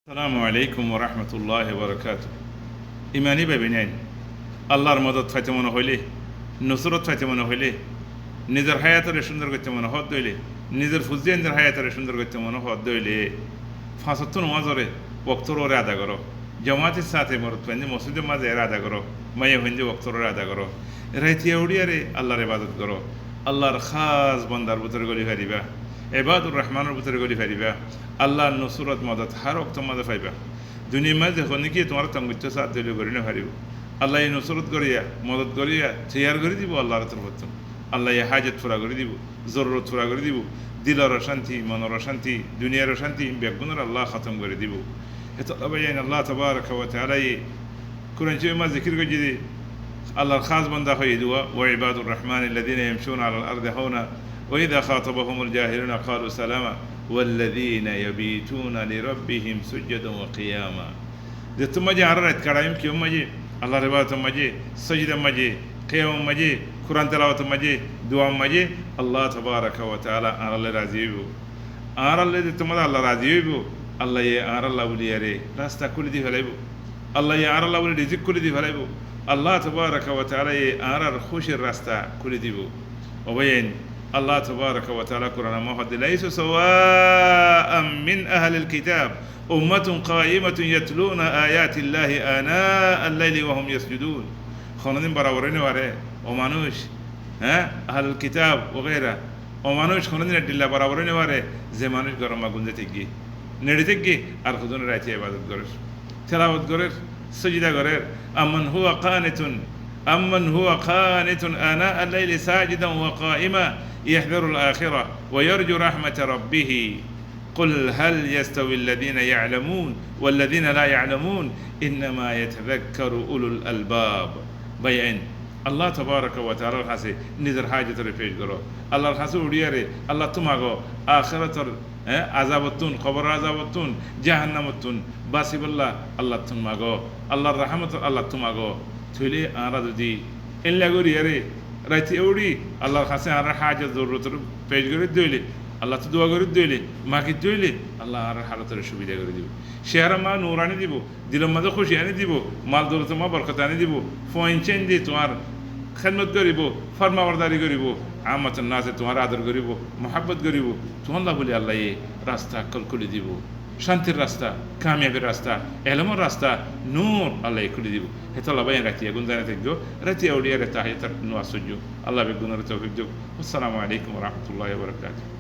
আসসালামু আলাইকুম রহমতুল্লাহ বরকাত। ইমানি বেবিনাইন আল্লাহর মদত ফাইতে মনে হইলে, নসরত ফাইতে মনে হইলে, নিজের হায়াতরে সুন্দর করতে মনে হদ দইলে, নিজের ফুজিয়ানদের হায়াতরে সুন্দর করতে মনে হদ দইলে ফাঁসত্তর নমাজরে বক্তর ওরে আদা করো, জমাতের সাথে মরত ফাইন্দে মসজিদের মাঝে এর আদা করো, মাইয়া ফাইন্দে বক্তর ওরে আদা করো, রাইতিয়া উড়িয়ারে আল্লাহর ইবাদত করো। আল্লাহর খাস বন্দার ভিতরে গলি ফারিবা, এবাদুর রহমানের ভিতরে গলি ফারিবা, আল্লাহর নসরত মদত হার অক্ত মদত পাইবা। দুনিয়ার মাঝে হনে কি তোমার তঙ্গিত সাথ দলীয় করি না হারিব। আল্লাহ এই নসরত করিয়া মদত করিয়া চেয়ার করে দিব আল্লাহর তরফত। আল্লাহ হাজত ফুরা করে দিব, জরুরত ফুরা করে দিব, দিলর শান্তি, মনের শান্তি, দুনিয়ার শান্তি, বেগুনের আল্লাহ খতম করে দিব। এত আল্লাহ তবারক ওয়া তাআলা কুরআন শরীফে মা জিকির করে যদি আল্লাহর খাস বান্দা হয়ে দুয়া ওয়া ইবাদুর রহমানিল্লাযীনা ইয়ামশুনা আলাল আরদি হাওনা ওয়া ইযা খাতাবাহুমুল জাহিলুনা ক্বালু সালামা والذين يبيتون لربهم سجدا وقياما. যে তোমাজে আর রাত কারাইম কিও মাঝে আল্লাহর ইবাদত মাঝে, সজদা মাঝে, কিয়াম মাঝে, কুরআন তেলাওয়াত মাঝে, দোয়া মাঝে আল্লাহ তাবারাক ওয়া তাআলা আল্লাহ রাজি হইব। আর আল্লাহ যে তোমাদের আল্লাহ রাজি হইব, আল্লাহ আর আল্লাহ বলিয়ারে রাস্তা খুলে দিয়ে ফেলাইব, আল্লাহ আর আল্লাহ বলি রিজিক খুলে দিয়ে ফেলাইব, আল্লাহ তাবারাক ওয়া তাআলা আর খুশির রাস্তা খুলে দিব। ওবাইন الله تبارك وتعالى قرآن موحد ليس سواء من أهل الكتاب أمة قائمة يتلون آيات الله آناء الليل وهم يسجدون. خلنا براورين واره ومانوش أهل الكتاب وغيره ومانوش خلنا ندللا براورين واره زي مانوش قرآن ما قلنا تيجي نريد تيجي أرخدون رأيتي عبادة قرر تلاوة قرر سجدة قرر أمن هو قانت آناء الليل ساجدا وقائما يحذر الآخرة ويرجو رحمة ربه قل هل يستوي الذين يعلمون والذين لا يعلمون إنما يتذكر أولو الألباب. بيان الله تبارك وتعالى الحسي نذر حاجة رفيج قرأ الله الحسي ودياري الله تماغو آخرة عذابتون خبر عذابتون جهنمتون باسي بالله الله تماغو الله الرحمة الله تماغو تولي آرادو دي إلا قولي ياري রাইতে উড়ি আল্লাহর কাছে আর হাজত জরুরতের পেশ করে দইলে আল্লাহ তো দোয়া করে দইলে মাকে দইলে আল্লাহ আর হালতের সুবিধা করে দিব। সে আর মা নূর আনি দিব, দিলের মাঝে খুশি আনি দিব, মাল দৌলত মা বরকত আনি দিব, ফোন চেন দিয়ে তোমার খেদমত করিব, ফরমাবরদারি করিব, আমার নাচে তোমার আদর করিব, মহাব্বত করিব, তোমার বলি আল্লাহ এই রাস্তা কল খুলে দিব, শান্তির রাস্তা, কামিয়াবের রাস্তা, এলমের রাস্তা, নূর আল্লাহ খুলে দিব। হেতলা বাইন রাখিয়া গুনজানে থাকবো রাতিয়া উড়িয়া রেতা হেতার নোয়া সহ্য আল্লাহ বেগুনের তৌফিক যোগ। আসসালামু আলাইকুম ওয়া রাহমাতুল্লাহি ওয়া বারাকাতুহু।